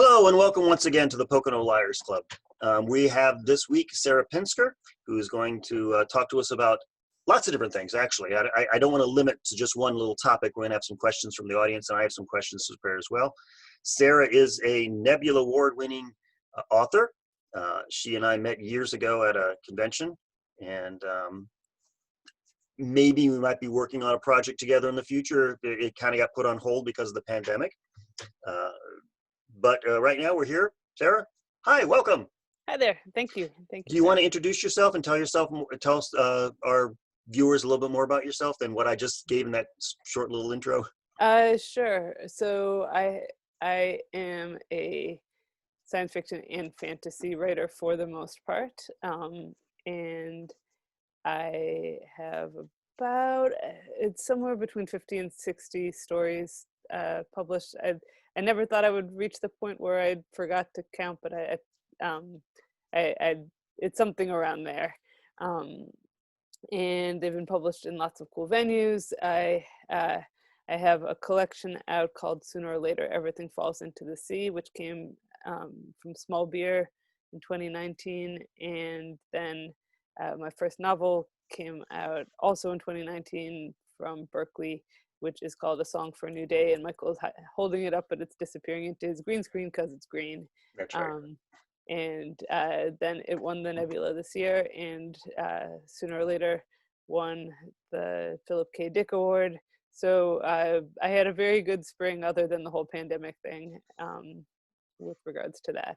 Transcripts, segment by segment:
Hello and welcome once again to the Pocono Liars Club. We have this week Sarah Pinsker, who is going to talk to us about lots of different things, actually. I don't want to limit to just one little topic. We're going to have some questions from the audience, and I have some questions to prepare as well. Sarah is a Nebula Award-winning author. She and I met years ago at a convention, and maybe we might be working on a project together in the future. It kind of got put on hold because of the pandemic. But right now we're here. Sarah, hi, welcome. Hi there. Thank you. Thank you. Do you want to introduce yourself and tell us, our viewers a little bit more about yourself than what I just gave in that short little intro? Sure. So I am a science fiction and fantasy writer for the most part, and I have about it's somewhere between 50 and 60 stories published. I never thought I would reach the point where I forgot to count, but it's something around there. And they've been published in lots of cool venues. I have a collection out called Sooner or Later, Everything Falls into the Sea, which came from Small Beer in 2019. And then my first novel came out also in 2019 from Berkeley, which is called A Song for a New Day, and Michael's holding it up, but it's disappearing into his green screen because it's green. That's right. And then it won the Nebula this year, and Sooner or Later won the Philip K. Dick Award. So I had a very good spring, other than the whole pandemic thing, with regards to that.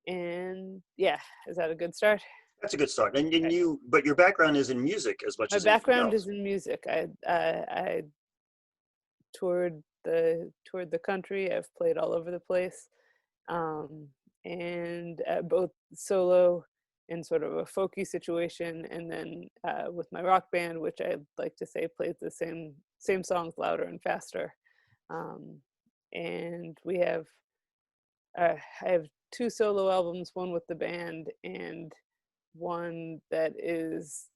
And yeah, is that a good start? That's a good start. And but your background is in music as much as my background else. is in music. I toured the country. I've played all over the place, and both solo in sort of a folky situation, and then with my rock band, which I like to say plays the same songs louder and faster. And we have I have 2 solo albums, one with the band and one that is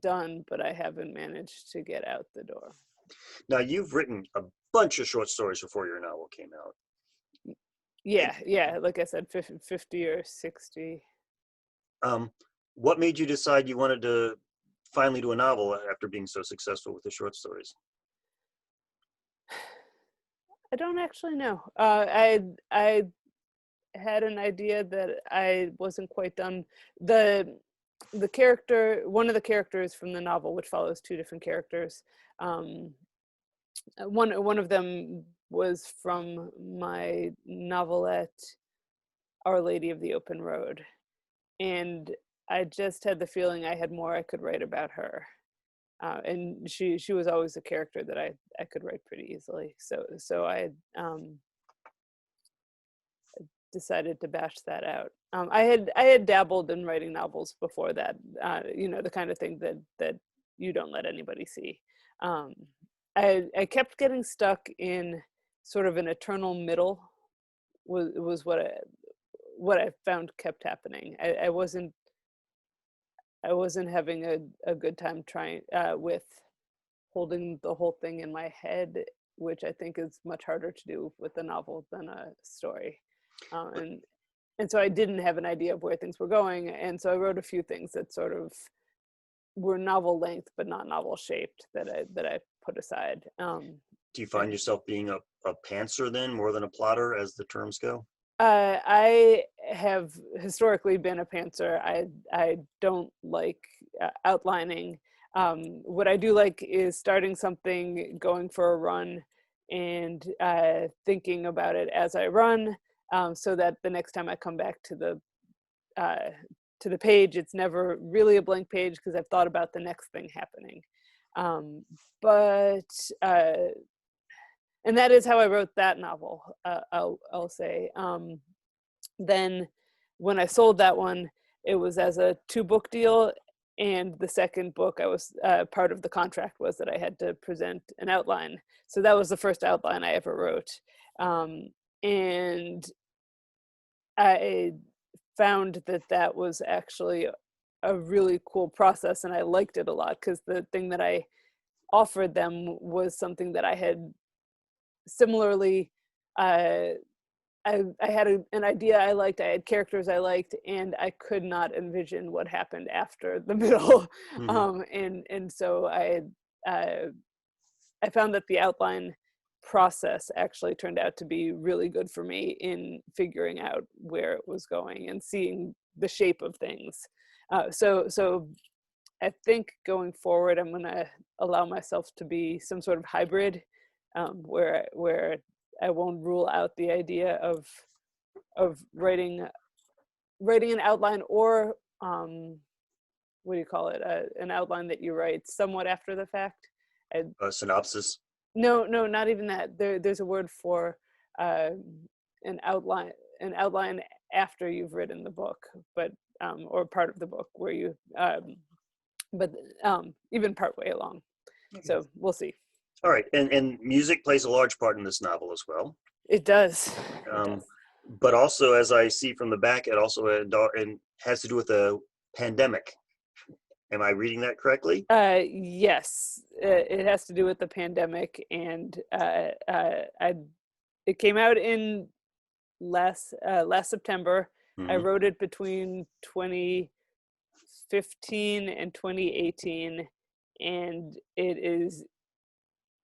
done, but I haven't managed to get out the door. Now, you've written a bunch of short stories before your novel came out. Yeah, like I said, 50 or 60. What made you decide you wanted to finally do a novel after being so successful with the short stories? I don't actually know. I had an idea that I wasn't quite done. The character, one of the characters from the novel, which follows 2 different characters, one of them was from my novelette Our Lady of the Open Road, and I just had the feeling I had more I could write about her, and she was always a character that I could write pretty easily. So I decided to bash that out. I had dabbled in writing novels before that, the kind of thing that you don't let anybody see. I kept getting stuck in sort of an eternal middle was what I found kept happening. I wasn't having a good time trying with holding the whole thing in my head, which I think is much harder to do with a novel than a story. And so I didn't have an idea of where things were going, and so I wrote a few things that sort of were novel length but not novel shaped that I put aside. Do you find yourself being a pantser then, more than a plotter, as the terms go? I have historically been a pantser. I don't like outlining. What I do like is starting something, going for a run, and thinking about it as I run, so that the next time I come back to the page, it's never really a blank page because I've thought about the next thing happening. And that is how I wrote that novel, I'll say. Then when I sold that one, it was as a 2-book deal, and the second book, I was part of the contract was that I had to present an outline. So that was the first outline I ever wrote. And I found that was actually a really cool process, and I liked it a lot because the thing that I offered them was something that I had similarly I had an idea I liked, I had characters I liked, and I could not envision what happened after the middle. Hmm. And so I found that the outline process actually turned out to be really good for me in figuring out where it was going and seeing the shape of things. So I think going forward, I'm going to allow myself to be some sort of hybrid, where I won't rule out the idea of writing an outline, or what do you call it? An outline that you write somewhat after the fact. I, A synopsis. no, not even that. There's a word for uh, an outline, after you've written the book, but or part of the book where you, but even partway along. Okay. So we'll see. All right, and music plays a large part in this novel as well. It does. It Um, does. but also, as I see from the back, it also and has to do with the pandemic. Am I reading that correctly? Yes, it has to do with the pandemic, and it came out in last September. I Hmm. wrote it between 2015 and 2018, and it is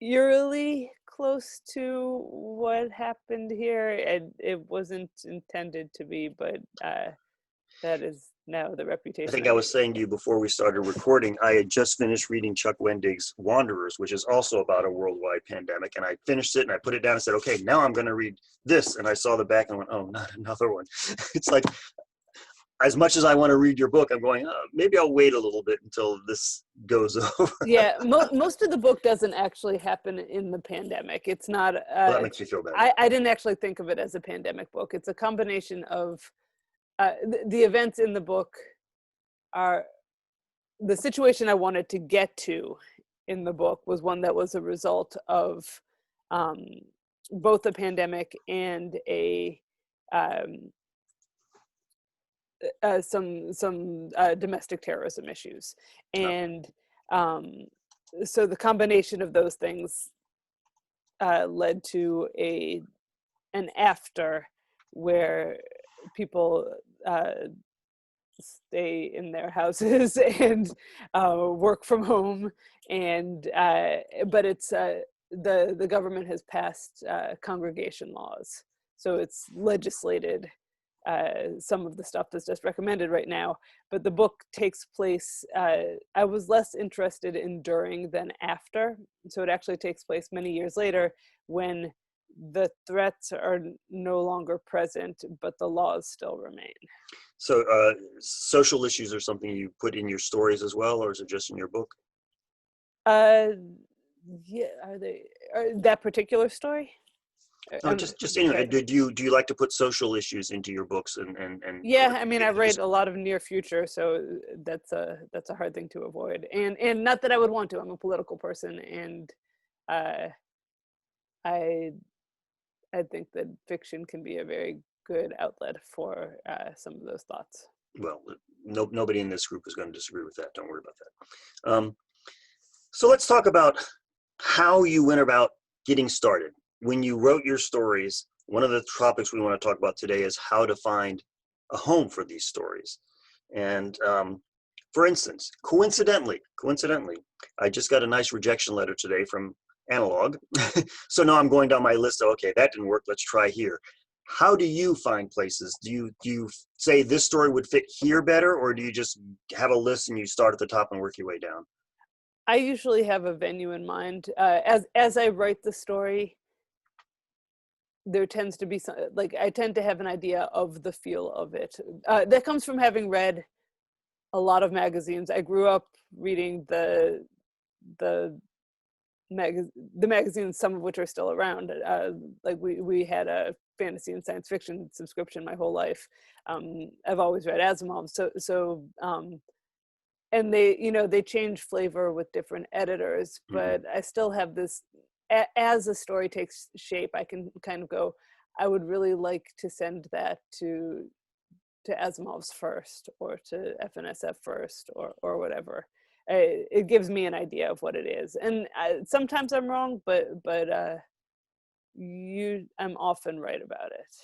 eerily close to what happened here. And it wasn't intended to be, but that is now the I reputation think I I get. was saying to you before we started recording, I had just finished reading Chuck Wendig's Wanderers, which is also about a worldwide pandemic. And I finished it and I put it down and said, okay, now I'm going to read this. And I saw the back and went, oh, not another one. It's like, as much as I want to read your book, I'm going, oh, maybe I'll wait a little bit until this goes over. Yeah, most of the book doesn't actually happen in the pandemic. It's not. Well, that makes me feel better. I didn't actually think of it as a pandemic book. It's a combination of the events in the book are the situation I wanted to get to in the book was one that was a result of um, both the pandemic and um, some domestic terrorism issues, No. and um, so the combination of those things led to an after where people stay in their houses and work from home, and but it's the government has passed congregation laws, so it's legislated some of the stuff that's just recommended right now. But the book takes place, I was less interested in during than after, so it actually takes place many years later when the threats are no longer present but the laws still remain. So social issues are something you put in your stories as well, or is it just in your book? Uh, yeah, that particular story? No, just anyway. Sorry. Do you like to put social issues into your books and or Yeah, I mean, I you write just a lot of near future, so that's a hard thing to avoid, and not that I would want to. I'm a political person, and uh, I I think that fiction can be a very good outlet for some of those thoughts. well, no, nobody in this group is going to disagree with that. Don't worry about that. So let's talk about how you went about getting started. When you wrote your stories, one of the topics we want to talk about today is how to find a home for these stories. And for instance, coincidentally, I just got a nice rejection letter today from Analog. So now I'm going down my list. Okay, that didn't work. Let's try here. How do you find places? Do you say this story would fit here better, or do you just have a list and you start at the top and work your way down? I usually have a venue in mind. As I write the story, there tends to be some, like, I tend to have an idea of the feel of it. That comes from having read a lot of magazines. I grew up reading the the magazines, some of which are still around. Like we had a fantasy and science fiction subscription my whole life. I've always read Asimov, and they change flavor with different editors, Mhm. but I still have this. As a story takes shape, I can kind of go, I would really like to send that to Asimov's first, or to FNSF first, or whatever. It gives me an idea of what it is, and sometimes I'm wrong, but I'm often right about it.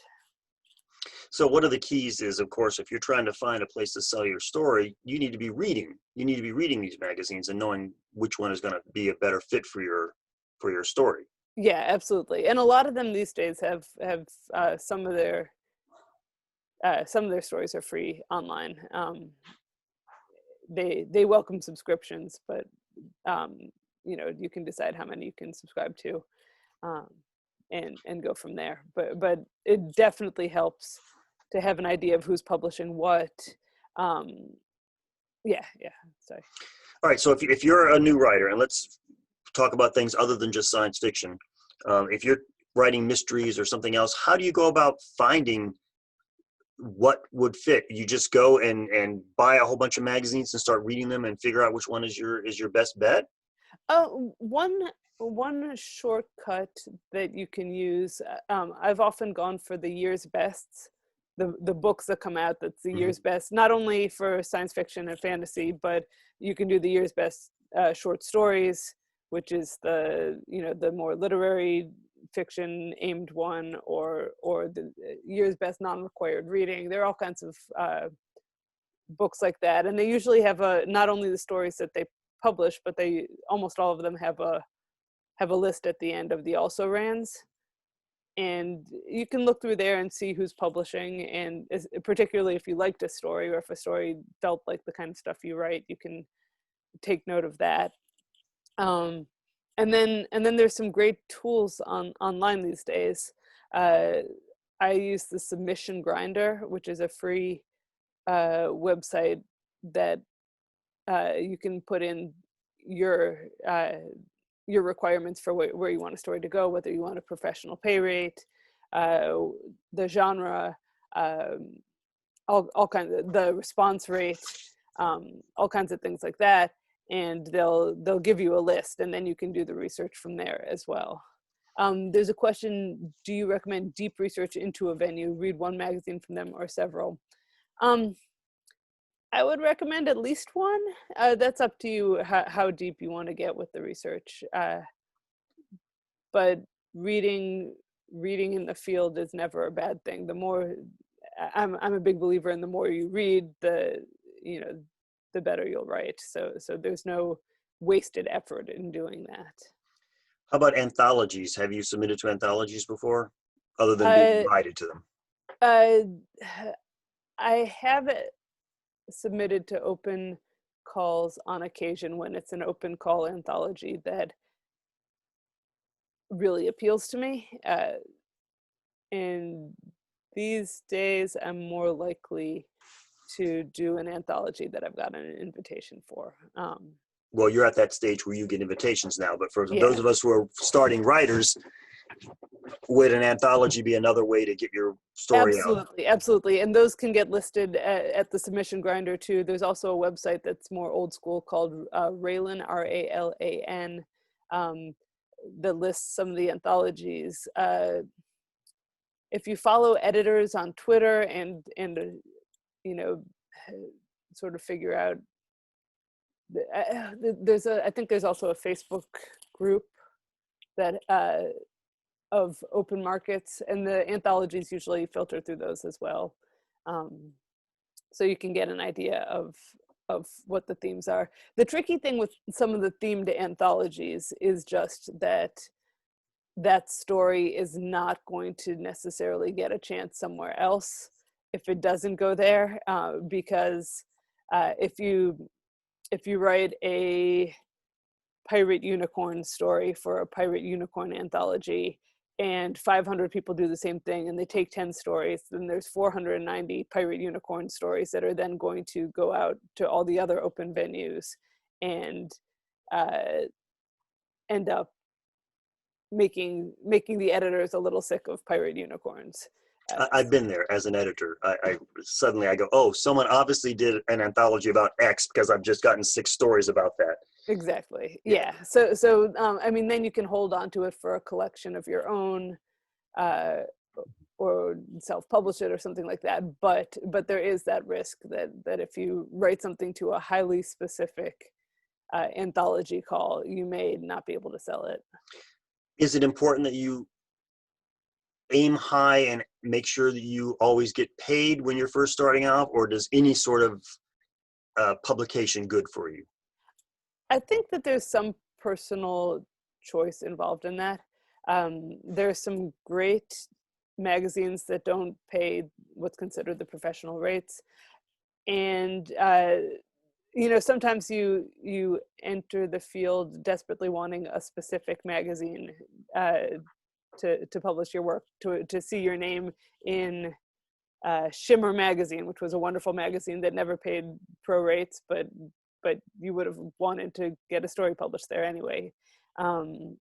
So one of the keys is, of course, if you're trying to find a place to sell your story, you need to be reading. You need to be reading these magazines and knowing which one is going to be a better fit for your story. Yeah, absolutely. And a lot of them these days have some of their stories are free online. They welcome subscriptions, but you can decide how many you can subscribe to, um, and go from there. But it definitely helps to have an idea of who's publishing what. Um, yeah, sorry. All right. So if you're a new writer, and let's talk about things other than just science fiction, if you're writing mysteries or something else, how do you go about finding what would fit? You just go and buy a whole bunch of magazines and start reading them and figure out which one is your best bet? One shortcut that you can use. I've often gone for the year's bests, the books that come out that's the Mhm. year's best, not only for science fiction and fantasy, but you can do the year's best short stories, which is the more literary fiction aimed one, or the year's best non-required reading. There are all kinds of books like that, and they usually have not only the stories that they publish, but they almost all of them have a list at the end of the also rans, and you can look through there and see who's publishing, and particularly if you liked a story, or if a story felt like the kind of stuff you write, you can take note of that. Um, and then there's some great tools online these days. uh, I use the Submission Grinder, which is a free website that you can put in your requirements for where you want a story to go, whether you want a professional pay rate, uh, the genre, um, all kinds of the response rate, all kinds of things like that, and they'll give you a list, and then you can do the research from there as well. There's a question: do you recommend deep research into a venue? Read one magazine from them or several? Um, I would recommend at least one. That's up to you how deep you want to get with the research. But reading in the field is never a bad thing. The more I'm a big believer in, the more you read, you know the better you'll write. So there's no wasted effort in doing that. How about anthologies? Have you submitted to anthologies before, other than being Uh, invited to them? uh, I have submitted to open calls on occasion when it's an open call anthology that really appeals to me. And these days, I'm more likely to do an anthology that I've gotten an invitation for. Well, you're at that stage where you get invitations now, but for those Yeah, of us who are starting writers, would an anthology be another way to get your story out? absolutely. And those can get listed at the Submission Grinder too. There's also a website that's more old school called Ralan, Ralan, um, that lists some of the anthologies. If you follow editors on Twitter and you know sort of figure out, I think there's also a Facebook group that of open markets, and the anthologies usually filter through those as well. Um, so you can get an idea of what the themes are. The tricky thing with some of the themed anthologies is just that story is not going to necessarily get a chance somewhere else if it doesn't go there, because if you write a pirate unicorn story for a pirate unicorn anthology and 500 people do the same thing and they take 10 stories, then there's 490 pirate unicorn stories that are then going to go out to all the other open venues and uh, end up making the editors a little sick of pirate unicorns. I've been there as an editor. I suddenly I go, oh, someone obviously did an anthology about X because I've just gotten 6 stories about that. Exactly. Yeah. Yeah. So I mean, then you can hold on to it for a collection of your own, uh, or self-publish it or something like that. But there is that risk that if you write something to a highly specific anthology call, you may not be able to sell it. Is it important that you aim high and make sure that you always get paid when you're first starting out, or does any sort of publication good for you? I think that there's some personal choice involved in that. There's some great magazines that don't pay what's considered the professional rates, and sometimes you enter the field desperately wanting a specific magazine to publish your work, to see your name in Shimmer magazine, which was a wonderful magazine that never paid pro rates, but you would have wanted to get a story published there anyway. I'm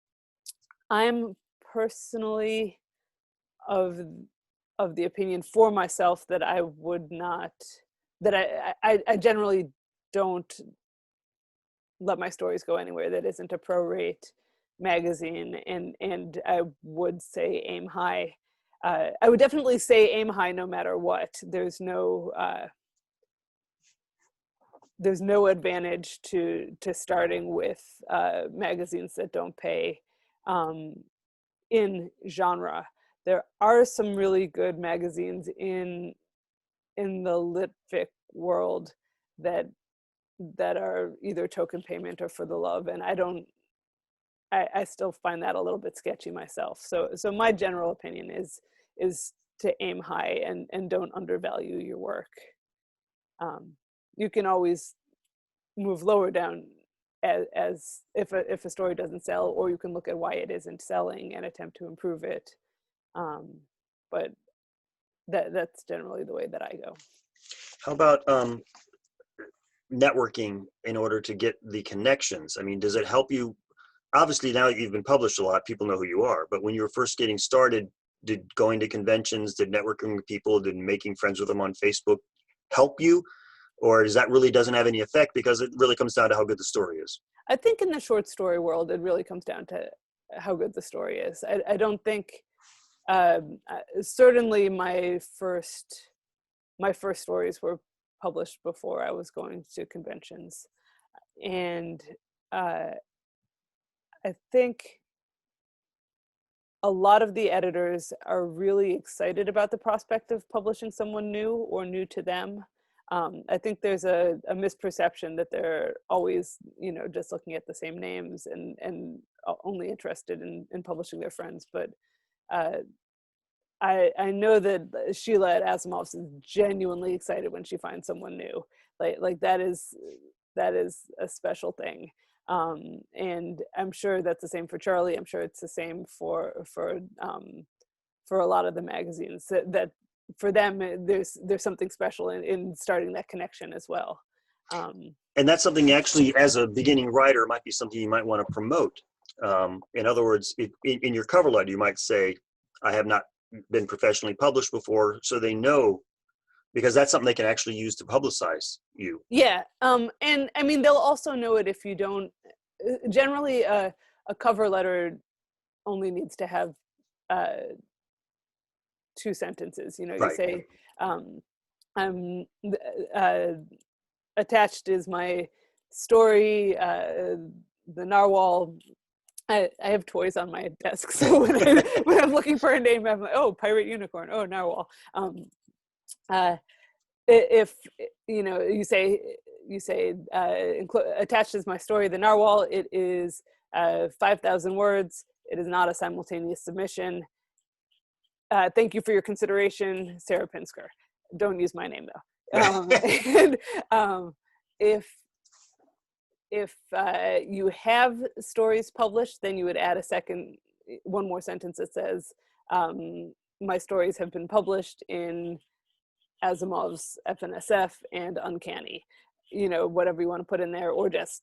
personally of the opinion for myself that I would not, that I generally don't let my stories go anywhere that isn't a pro rate magazine, and I would say aim high. I would definitely say aim high no matter what. There's no advantage to starting with magazines that don't pay in genre. There are some really good magazines in the lit fic world that are either token payment or for the love, and I still find that a little bit sketchy myself. So my general opinion is to aim high and don't undervalue your work. You can always move lower down as if a story doesn't sell, or you can look at why it isn't selling and attempt to improve it. But that's generally the way that I go. How about networking in order to get the connections? I mean, does it help you? Obviously, now that you've been published a lot, people know who you are. But when you were first getting started, did going to conventions, did networking with people, did making friends with them on Facebook help you? Or is that really doesn't have any effect because it really comes down to how good the story is? I think in the short story world, it really comes down to how good the story is. I don't think, certainly my first stories were published before I was going to conventions. And I think a lot of the editors are really excited about the prospect of publishing someone new or new to them. I think there's a misperception that they're always, just looking at the same names and only interested in publishing their friends. But I know that Sheila at Asimov's is genuinely excited when she finds someone new. Like that is a special thing. And I'm sure that's the same for Charlie. I'm sure it's the same for a lot of the magazines that for them, there's something special in starting that connection as well. And that's something actually, as a beginning writer, might be something you might want to promote. In other words, in your cover letter, you might say, I have not been professionally published before, so they know, because that's something they can actually use to publicize you. Yeah. And I mean, they'll also know it if you don't. Generally, a cover letter only needs to have 2 sentences. You Right. say, I'm attached is my story, the narwhal. I have toys on my desk, so when I'm looking for a name, I'm like, oh, pirate unicorn, oh, narwhal. If you say attached is my story, the narwhal. It is 5,000 words. It is not a simultaneous submission. Thank you for your consideration, Sarah Pinsker. Don't use my name though. And if you have stories published, then you would add one more sentence that says, my stories have been published in Asimov's FNSF and Uncanny, whatever you want to put in there, or just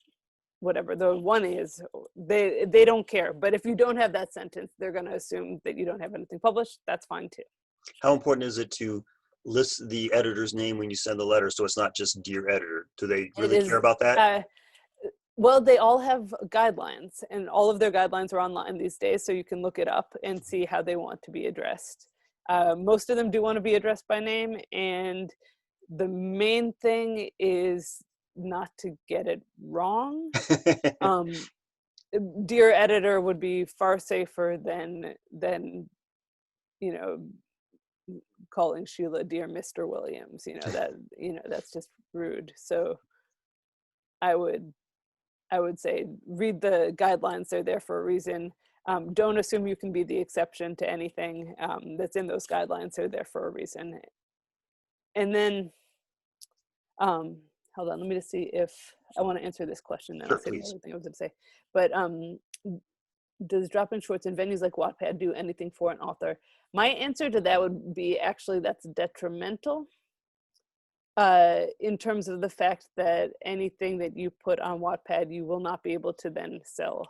whatever the one is. They don't care. But if you don't have that sentence, they're going to assume that you don't have anything published. That's fine too. How important is it to list the editor's name when you send the letter, so it's not just dear editor? Do they really care about that? Well, they all have guidelines, and all of their guidelines are online these days, so you can look it up and see how they want to be addressed. Most of them do want to be addressed by name, and the main thing is not to get it wrong. Dear editor would be far safer than you know, calling Sheila dear Mr. Williams, that's just rude. So I would say read the guidelines. They're there for a reason. Don't assume you can be the exception to anything that's in those guidelines. They're there for a reason. And then, hold on, let me just see if I want to answer this question, then Sure, I'll say the please. other thing I was going to say. But does drop-in shorts in venues like Wattpad do anything for an author? My answer to that would be actually that's detrimental, in terms of the fact that anything that you put on Wattpad, you will not be able to then sell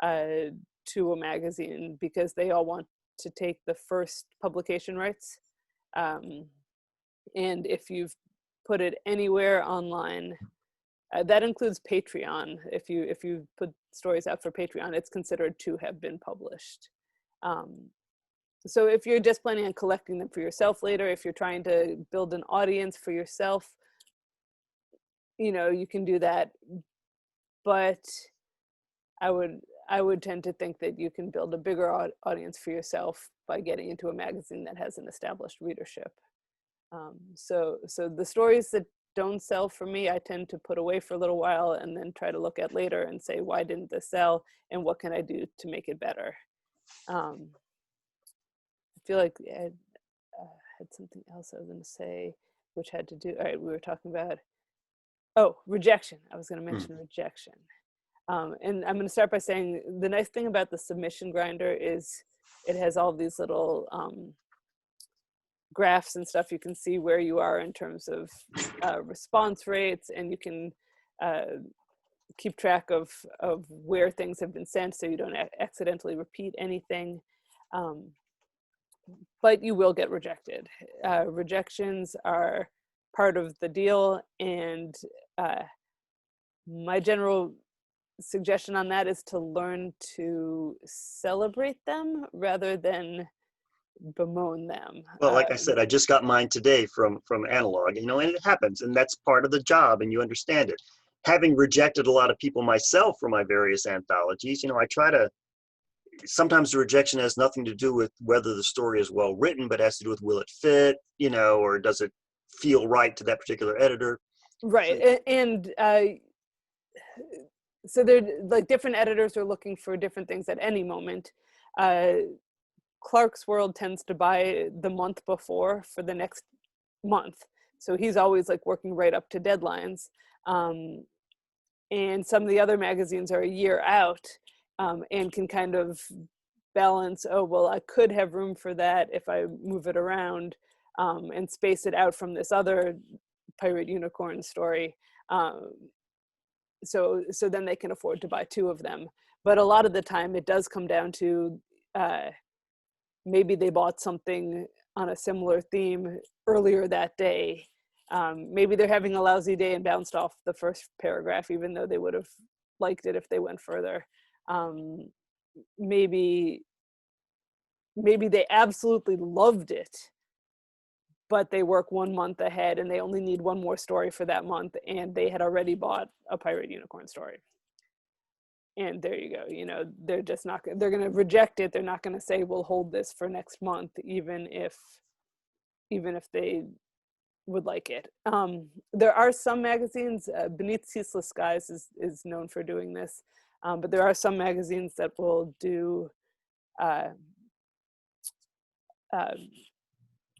to a magazine, because they all want to take the first publication rights. And if you've put it anywhere online, that includes Patreon. If you put stories out for Patreon, it's considered to have been published. So if you're just planning on collecting them for yourself later, if you're trying to build an audience for yourself, you can do that. But I would tend to think that you can build a bigger audience for yourself by getting into a magazine that has an established readership. So the stories that don't sell for me, I tend to put away for a little while and then try to look at later and say, why didn't this sell and what can I do to make it better? I feel like I had something else I was going to say, which had to do, all right, we were talking about, rejection. I was going to mention rejection. And I'm going to start by saying the nice thing about the submission grinder is it has all these little graphs and stuff. You can see where you are in terms of response rates, and you can keep track of where things have been sent, so you don't accidentally repeat anything. But you will get rejected. Rejections are part of the deal, and my general suggestion on that is to learn to celebrate them rather than bemoan them. Well, like I said, I just got mine today from Analog, and it happens, and that's part of the job, and you understand it. Having rejected a lot of people myself for my various anthologies, I try to, sometimes the rejection has nothing to do with whether the story is well written, but has to do with, will it fit, or does it feel right to that particular editor? Right. So, and so they're like, different editors are looking for different things at any moment. Clark's World tends to buy the month before for the next month. So he's always like working right up to deadlines. And some of the other magazines are a year out, and can kind of balance, I could have room for that if I move it around, and space it out from this other pirate unicorn story. So then they can afford to buy two of them. But a lot of the time it does come down to maybe they bought something on a similar theme earlier that day. Maybe they're having a lousy day and bounced off the first paragraph, even though they would have liked it if they went further. Maybe they absolutely loved it, but they work 1 month ahead and they only need one more story for that month, and they had already bought a pirate unicorn story. And there you go. They're just not, they're going to reject it. They're not going to say, we'll hold this for next month, even if they would like it. There are some magazines, Beneath Ceaseless Skies is known for doing this, but there are some magazines that will do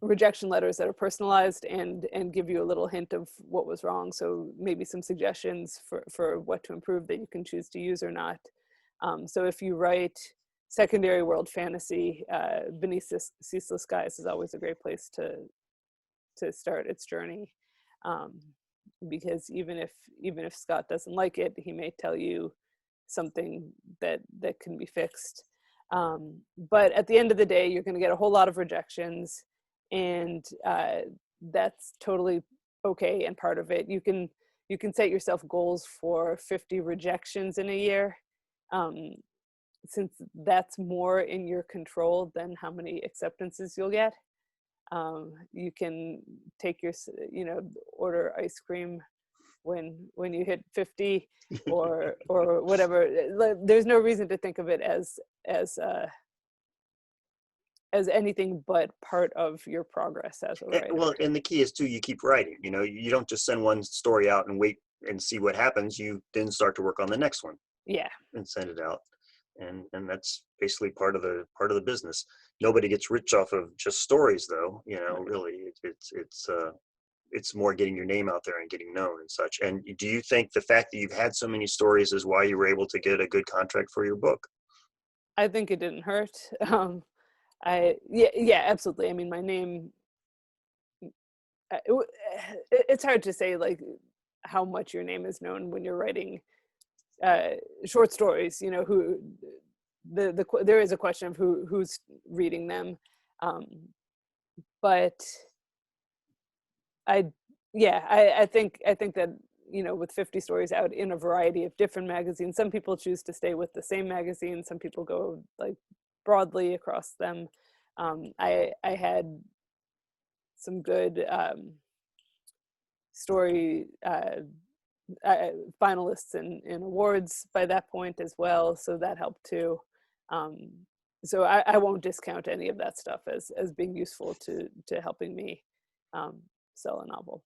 rejection letters that are personalized and give you a little hint of what was wrong. So maybe some suggestions for what to improve that you can choose to use or not. So if you write secondary world fantasy, Beneath Ceaseless Skies is always a great place to start its journey. Because even if Scott doesn't like it, he may tell you something that can be fixed. But at the end of the day, you're going to get a whole lot of rejections, and that's totally okay. And part of it, you can set yourself goals for 50 rejections in a year, since that's more in your control than how many acceptances you'll get. You can take order ice cream when you hit 50 or whatever. There's no reason to think of it as as anything but part of your progress as a Well, writer. and the key is too, you keep writing. You know, you don't just send one story out and wait and see what happens. You then start to work on the next one Yeah. and send it out. And that's basically part of the business. Nobody gets rich off of just stories, though. You know, Right. really, it's more getting your name out there and getting known and such. And do you think the fact that you've had so many stories is why you were able to get a good contract for your book? I think it didn't hurt. Yeah, absolutely. I mean, my name, it's hard to say like how much your name is known when you're writing uh, short stories. You know, who there is a question of who's reading them, um, but I yeah, I think that, you know, with 50 stories out in a variety of different magazines, some people choose to stay with the same magazine, some people go like broadly across them. I had some good story uh, finalists in awards by that point as well, so that helped too. Um, so I won't discount any of that stuff as being useful to helping me um, sell a novel.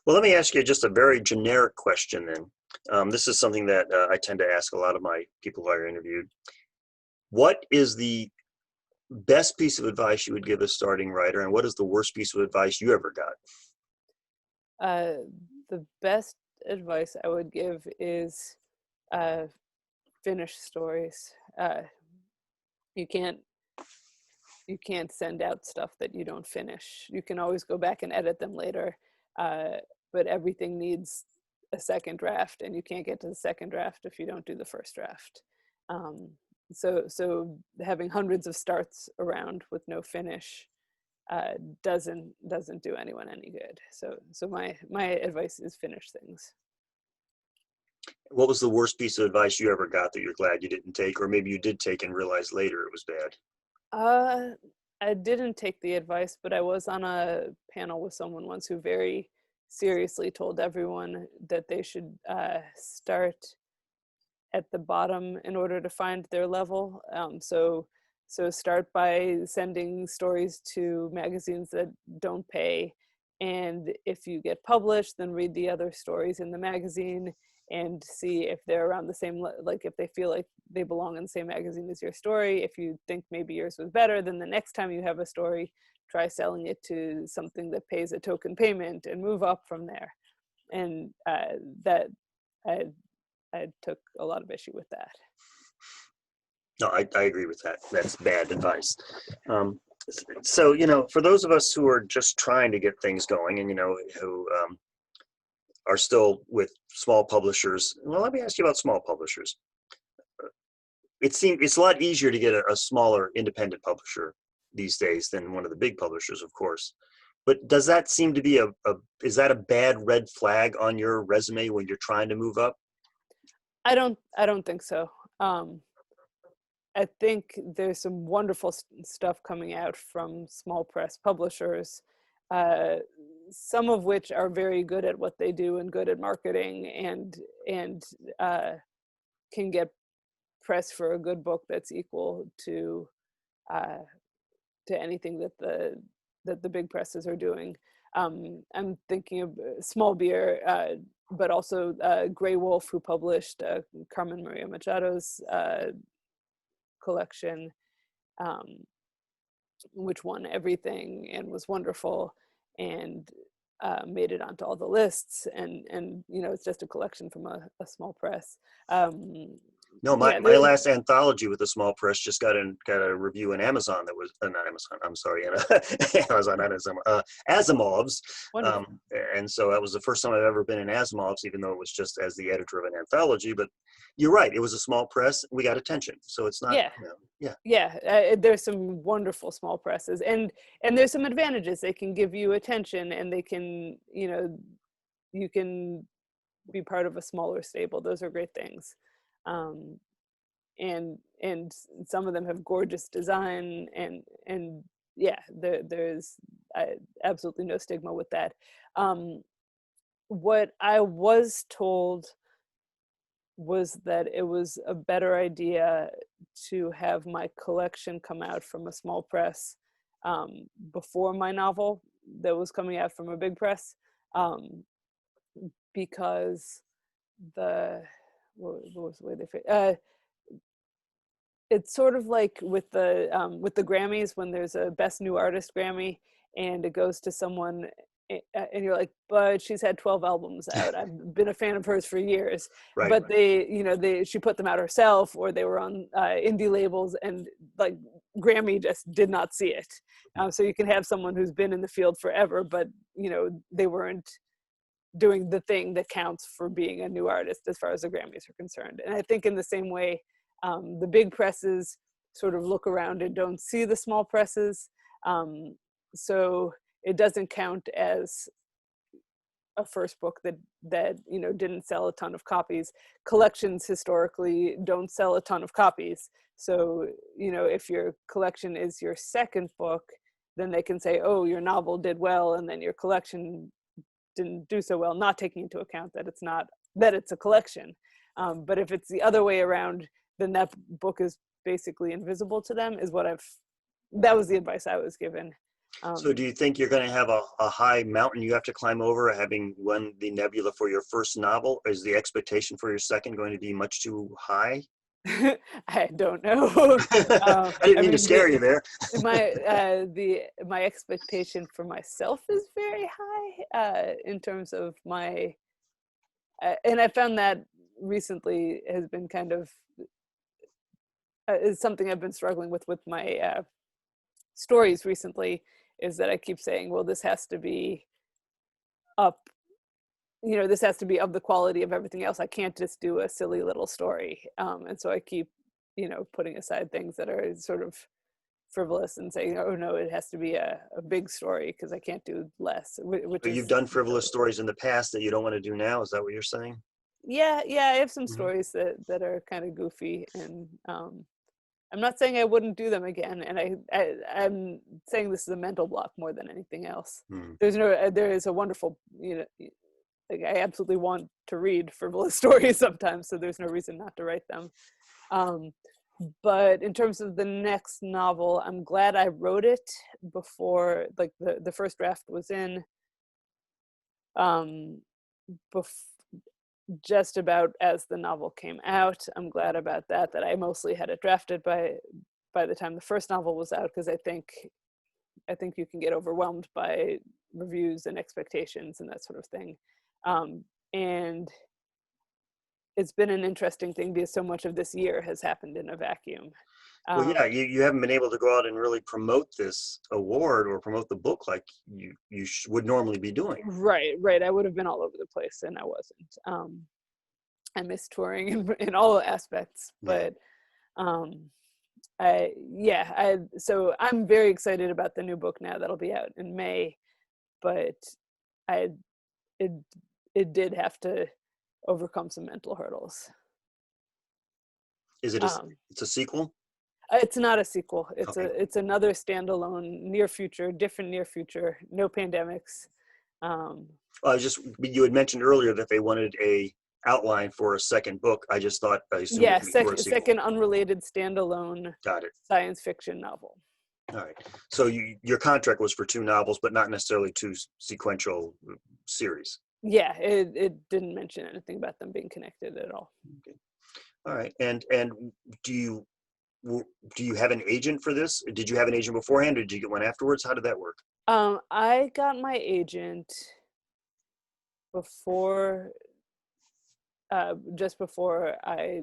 Well, let me ask you just a very generic question then. This is something that I tend to ask a lot of my people who I interviewed. What is the best piece of advice you would give a starting writer, and what is the worst piece of advice you ever got? Uh, the best advice I would give is uh, finish stories. You can't you can't send out stuff that you don't finish. You can always go back and edit them later, but everything needs a second draft, and you can't get to the second draft if you don't do the first draft. Um, so having hundreds of starts around with no finish doesn't do anyone any good. So my advice is finish things. What was the worst piece of advice you ever got that you're glad you didn't take, or maybe you did take and realized later it was bad? Uh, I didn't take the advice, but I was on a panel with someone once who very seriously told everyone that they should start at the bottom in order to find their level. So start by sending stories to magazines that don't pay, and if you get published, then read the other stories in the magazine and see if they're around the same, like if they feel like they belong in the same magazine as your story. If you think maybe yours was better, then the next time you have a story, try selling it to something that pays a token payment and move up from there. And that I I took a lot of issue with that. No, I agree with that. That's bad advice. Um, so, for those of us who are just trying to get things going and, who are still with small publishers, well, let me ask you about small publishers. It seems it's a lot easier to get a smaller independent publisher these days than one of the big publishers, of course. But does that seem to be is that a bad red flag on your resume when you're trying to move up? I don't think so. Um, I think there's some wonderful stuff coming out from small press publishers, uh, some of which are very good at what they do and good at marketing, and uh, can get press for a good book that's equal uh, to anything that the big presses are doing. I'm thinking of Small Beer, but also Grey Wolf, who published Carmen Maria Machado's collection, um, which won everything and was wonderful, and made it onto all the lists. And it's just a collection from a small press. Um, No, my, yeah, my last anthology with a small press just got a review in Amazon that was not Amazon. I'm sorry, Amazon, not Amazon, Asimov's, wonderful. and so that was the first time I've ever been in Asimov's, even though it was just as the editor of an anthology. But you're right, it was a small press. We got attention, so it's not, Yeah, yeah. yeah. There's some wonderful small presses, and there's some advantages. They can give you attention, and they can, you can be part of a smaller stable. Those are great things. Um, and some of them have gorgeous design, and yeah, there's absolutely no stigma with that. Um, what I was told was that it was a better idea to have my collection come out from a small press before my novel that was coming out from a big press, because what was the way it's sort of like with the Grammys, when there's a Best New Artist Grammy and it goes to someone and you're like, but she's had 12 albums out. I've been a fan of hers for years. Right. But she put them out herself, or they were on indie labels, and like Grammy just did not see it. So you can have someone who's been in the field forever, but they weren't doing the thing that counts for being a new artist as far as the Grammys are concerned. And I think in the same way, the big presses sort of look around and don't see the small presses. So it doesn't count as a first book that didn't sell a ton of copies. Collections historically don't sell a ton of copies. So, if your collection is your second book, then they can say, oh, your novel did well, and then your collection didn't do so well, not taking into account that it's a collection. But if it's the other way around, then that book is basically invisible to them, that was the advice I was given. So do you think you're going to have a high mountain you have to climb over, having won the Nebula for your first novel? Is the expectation for your second going to be much too high? I don't know. I didn't mean to scare you there. My expectation for myself is very high in terms of my, and I found that recently has been kind of is something I've been struggling with my stories recently, is that I keep saying, well, this has to be up, this has to be of the quality of everything else. I can't just do a silly little story. And so I keep, putting aside things that are sort of frivolous and saying, oh no, it has to be a big story because I can't do less. So you've done frivolous stories in the past that you don't want to do now. Is that what you're saying? Yeah. I have some Mm-hmm. stories that are kind of goofy, and I'm not saying I wouldn't do them again, and I'm saying this is a mental block more than anything else. There is a wonderful, like I absolutely want to read frivolous stories sometimes, so there's no reason not to write them. But in terms of the next novel, I'm glad I wrote it before, like the first draft was in, just about as the novel came out. I'm glad about that I mostly had it drafted by the time the first novel was out, because I think you can get overwhelmed by reviews and expectations and that sort of thing. And it's been an interesting thing because so much of this year has happened in a vacuum. Well, yeah, you haven't been able to go out and really promote this award or promote the book like you would normally be doing. Right. I would have been all over the place, and I wasn't. I miss touring in all aspects, but so I'm very excited about the new book now that'll be out in May, but it did have to overcome some mental hurdles. Is it it's a sequel? It's not a sequel. Okay. It's another standalone different near future, no pandemics. You had mentioned earlier that they wanted a outline for a second book. I just thought, I assumed yeah, second unrelated standalone Got it. science fiction novel. All right. So your contract was for 2 novels, but not necessarily 2 sequential series. Yeah, it didn't mention anything about them being connected at all. Okay. All right. And do you have an agent for this? Did you have an agent beforehand, or did you get one afterwards? How did that work? I got my agent before, just before I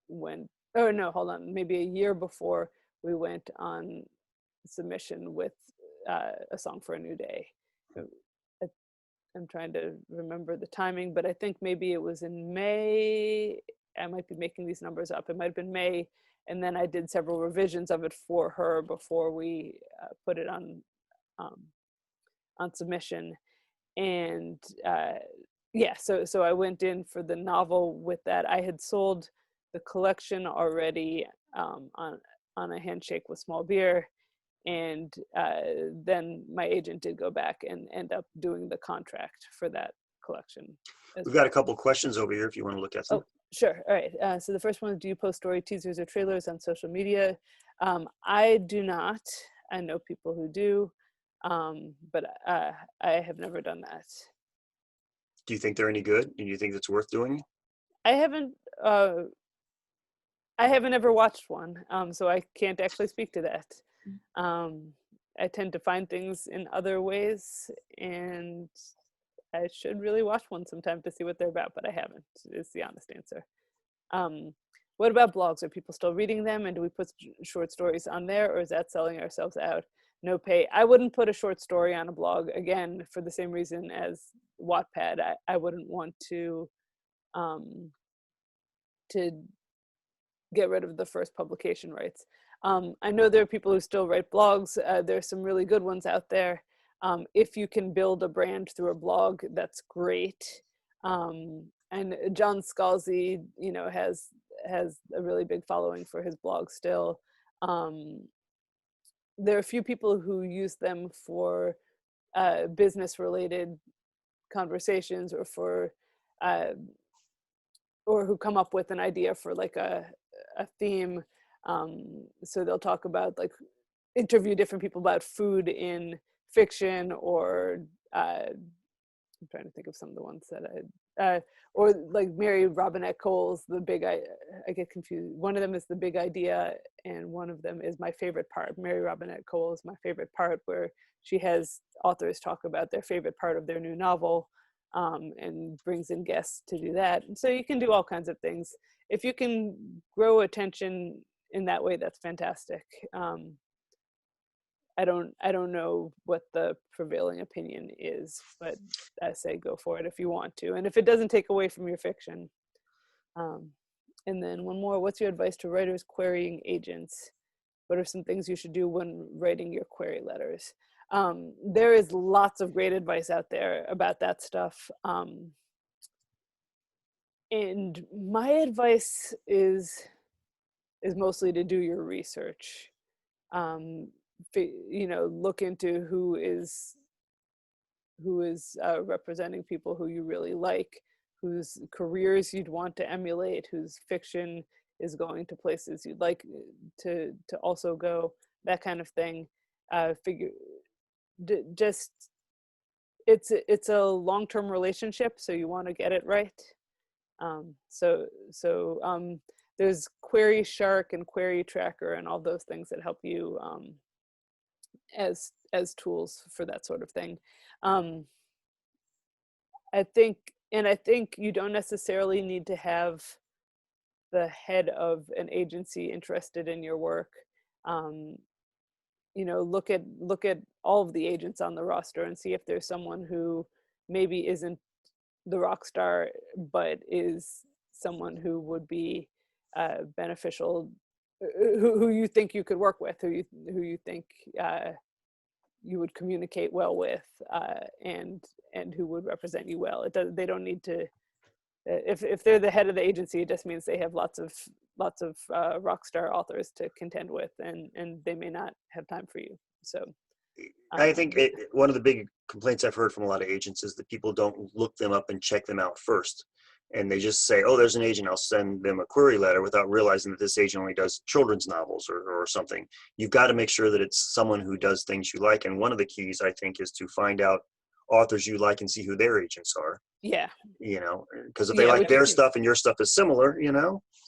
went. Oh no, hold on. Maybe a year before we went on submission with A Song for a New Day. I'm trying to remember the timing, but I think maybe it was in May. I might be making these numbers up. It might have been May, and then I did several revisions of it for her before we put it on submission. And so I went in for the novel with that. I had sold the collection already on a handshake with Small Beer. And then my agent did go back and end up doing the contract for that collection. We've got a couple questions over here if you want to look at them. Oh, sure. All right. So the first one is, do you post story teasers or trailers on social media? I do not. I know people who do, but I have never done that. Do you think they're any good? Do you think it's worth doing? I haven't uh, I haven't ever watched one, so I can't actually speak to that. Um, I tend to find things in other ways, and I should really watch one sometime to see what they're about, but I haven't, is the honest answer. Um, what about blogs? Are people still reading them? And do we put short stories on there, or is that selling ourselves out? No pay. I wouldn't put a short story on a blog, again, for the same reason as Wattpad. I wouldn't want um, to get rid of the first publication rights. I know there are people who still write blogs. There's some really good ones out there. If you can build a brand through a blog, that's great. And John Scalzi, has a really big following for his blog still. There are a few people who use them for business related conversations, or for uh, or who come up with an idea for like a theme. So they'll talk about, like, interview different people about food in fiction, or I'm trying to think of some of the ones that or like Mary Robinette Cole's I get confused. One of them is The Big Idea, and one of them is My Favorite Part. Mary Robinette Cole is My Favorite Part, where she has authors talk about their favorite part of their new novel, and brings in guests to do that. And so you can do all kinds of things. If you can grow attention in that way, that's fantastic. I don't know what the prevailing opinion is, but I say go for it if you want to, and if it doesn't take away from your fiction. And then one more: what's your advice to writers querying agents? What are some things you should do when writing your query letters? There is lots of great advice out there about that stuff. And my advice is mostly to do your research. Look into who is representing people who you really like, whose careers you'd want to emulate, whose fiction is going to places you'd like to also go, that kind of thing. Just it's a long-term relationship, so you want to get it right. There's Query Shark and Query Tracker and all those things that help you as tools for that sort of thing. I think you don't necessarily need to have the head of an agency interested in your work. Look at all of the agents on the roster and see if there's someone who maybe isn't the rock star, but is someone who would be beneficial, who you think you could work with, who you think you would communicate well with, and who would represent you well. They don't need to. If they're the head of the agency, it just means they have lots of rock star authors to contend with, and they may not have time for you. So I think one of the big complaints I've heard from a lot of agents is that people don't look them up and check them out first. And they just say, oh, there's an agent, I'll send them a query letter, without realizing that this agent only does children's novels or something. You've got to make sure that it's someone who does things you like. And one of the keys, I think, is to find out authors you like and see who their agents are. Yeah. Because if they like their stuff and your stuff is similar,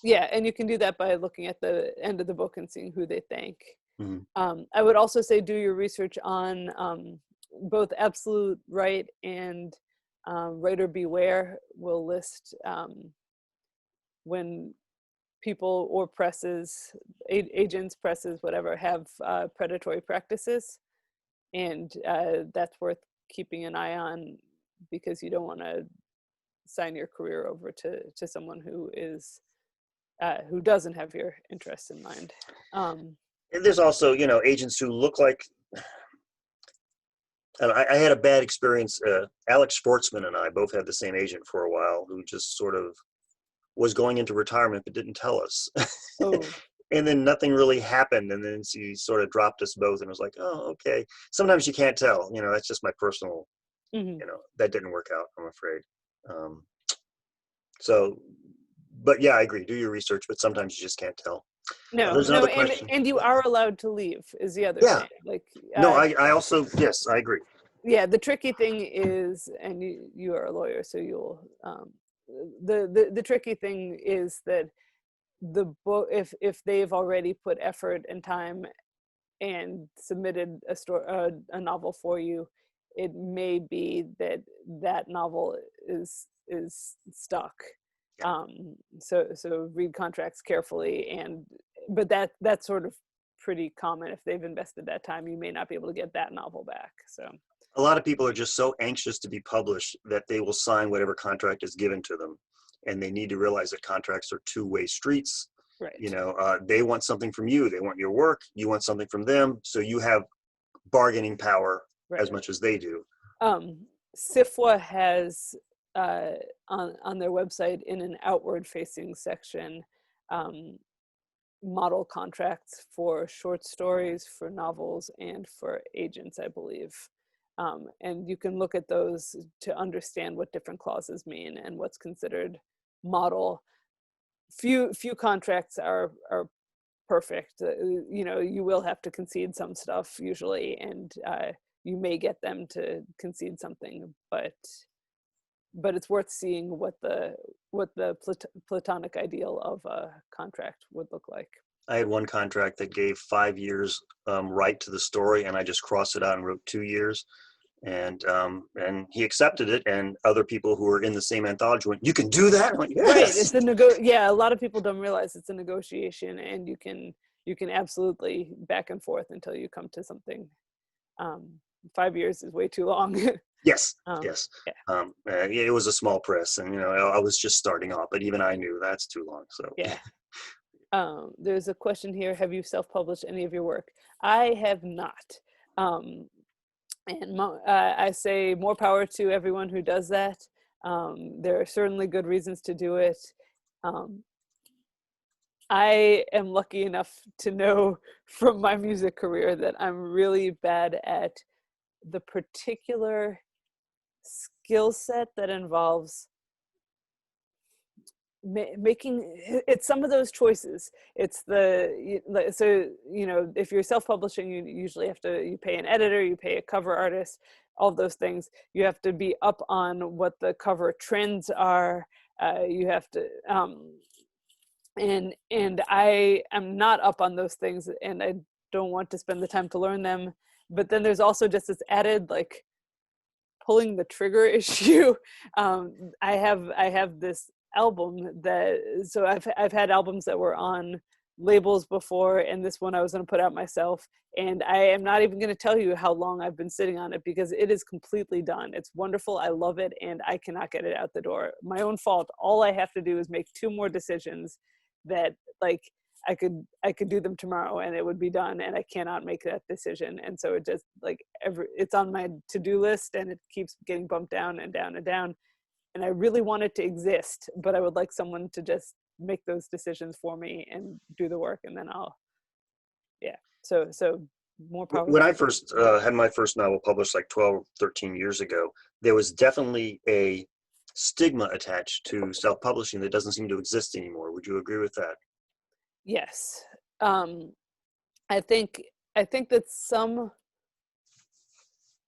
Yeah, and you can do that by looking at the end of the book and seeing who they thank. Mm-hmm. I would also say do your research on both Absolute Right and Writer Beware will list when people or presses, agents, presses, whatever, have predatory practices. And that's worth keeping an eye on, because you don't want to sign your career over to someone who doesn't have your interests in mind. And there's also, agents who look like, I had a bad experience. Alex Sportsman and I both had the same agent for a while, who just sort of was going into retirement but didn't tell us. Oh. And then nothing really happened, and then she sort of dropped us both, and was like, oh, okay. Sometimes you can't tell. That's just my personal. Mm-hmm. That didn't work out, I'm afraid. But yeah, I agree. Do your research, but sometimes you just can't tell. No, There's no, another question. and you are allowed to leave is the other Yeah. thing. Like, No, I also, yes, I agree. yeah, the tricky thing is, and you are a lawyer, so you'll the tricky thing is that the book, if they've already put effort and time and submitted a novel for you, it may be that that novel is stuck. Yeah. So read contracts carefully, and but that's sort of pretty common. If they've invested that time, you may not be able to get that novel back. So A lot of people are just so anxious to be published that they will sign whatever contract is given to them. And they need to realize that contracts are two-way streets. You right, know, they want something from you. They want your work. You want something from them. So you have bargaining power as right. much as they do. Um, SIFWA has on their website, in an outward facing section, um, model contracts for short stories, for novels, and for agents, I believe. And you can look at those to understand what different clauses mean and what's considered model. Few contracts are perfect. You will have to concede some stuff usually, and you may get them to concede something, but it's worth seeing what the platonic ideal of a contract would look like. I had one contract that gave 5 years right to the story, and I just crossed it out and wrote 2 years. And he accepted it, and other people who were in the same anthology went, "You can do that?" I went, Right, "Yes." yeah, a lot of people don't realize it's a negotiation, and you can absolutely back and forth until you come to something. um 5 years is way too long. Yes, um yes. yeah. Yeah, it was a small press, and I was just starting off, but even I knew that's too long. So Yeah. There's a question here: have you self-published any of your work? I have not. um and I say more power to everyone who does that. There are certainly good reasons to do it. um I am lucky enough to know from my music career that I'm really bad at the particular skill set that involves making it's some of those choices. It's so if you're self-publishing, you usually have to, you pay an editor, you pay a cover artist, all those things. You have to be up on what the cover trends are. You have to and I am not up on those things, and I don't want to spend the time to learn them. But then there's also just this added, like, pulling the trigger issue. I have this album that, so I've had albums that were on labels before, and this one I was going to put out myself, and I am not even going to tell you how long I've been sitting on it, because it is completely done. It's wonderful, I love it, and I cannot get it out the door. My own fault. All I have to do is make two more decisions that, like, I could do them tomorrow and it would be done, and I cannot make that decision. And so it just, like, it's on my to-do list, and it keeps getting bumped down and down and down. And I really want it to exist, but I would like someone to just make those decisions for me and do the work, and then I'll, yeah. So more power when to I you. first had my first novel published like 12, 13 years ago, there was definitely a stigma attached to self-publishing that doesn't seem to exist anymore. Would you agree with that? Yes. um I think that some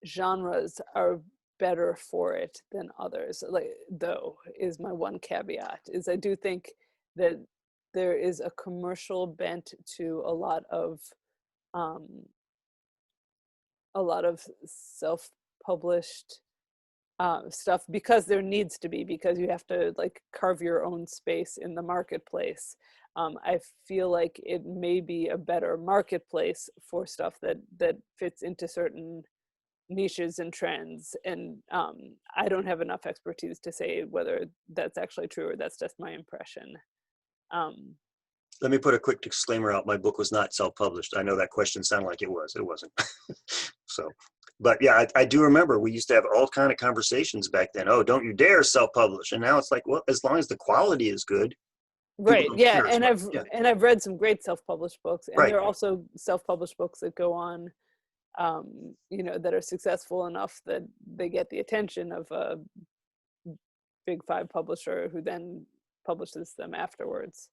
genres are better for it than others, like, though, is my one caveat, is I do think that there is a commercial bent to um a lot of self-published stuff, because there needs to be, because you have to, like, carve your own space in the marketplace. I feel like it may be a better marketplace for stuff that fits into certain niches and trends. And I don't have enough expertise to say whether that's actually true or that's just my impression. um, Let me put a quick disclaimer out. My book was not self-published. I know that question sounded like it was. It wasn't. So, but yeah, I do remember we used to have all kind of conversations back then. Oh, don't you dare self-publish. And now it's like, well, as long as the quality is good, people right, don't yeah. care as and much. i've Yeah, and i've read some great self-published books, and right. there are also self-published books that go on, that are successful enough that they get the attention of a big five publisher who then publishes them afterwards.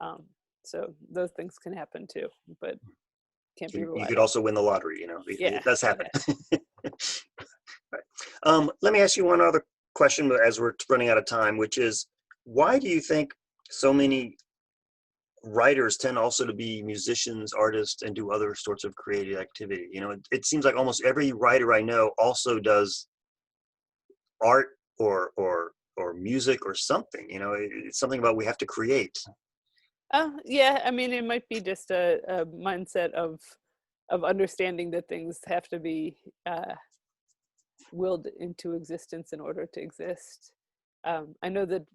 um, So those things can happen too, but can't be You relied could on. also win the lottery, you know, Yeah, it does happen. yeah. Right. Let me ask you one other question as we're running out of time, which is, why do you think so many writers tend also to be musicians, artists, and do other sorts of creative activity? You know, it seems like almost every writer I know also does art or music or something. You know, it's something about we have to create. Yeah, I mean, it might be just a mindset of understanding that things have to be willed into existence in order to exist. I know that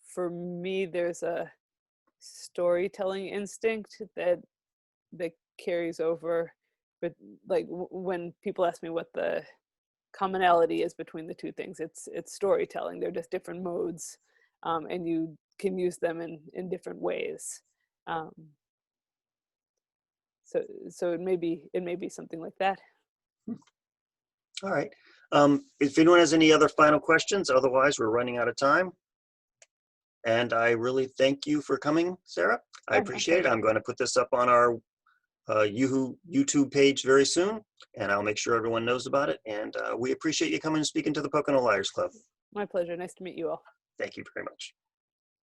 for me, there's a storytelling instinct that carries over, but like when people ask me what the commonality is between the two things, it's storytelling. They're just different modes, and you can use them in different ways. Um, so it may be something like that. All right. If anyone has any other final questions, otherwise we're running out of time. And I really thank you for coming, Sarah. I Oh, my appreciate it. I'm pleasure. going to put this up on our YouTube page very soon, and I'll make sure everyone knows about it. And we appreciate you coming and speaking to the Pocono Liars Club. My pleasure. Nice to meet you all. Thank you very much.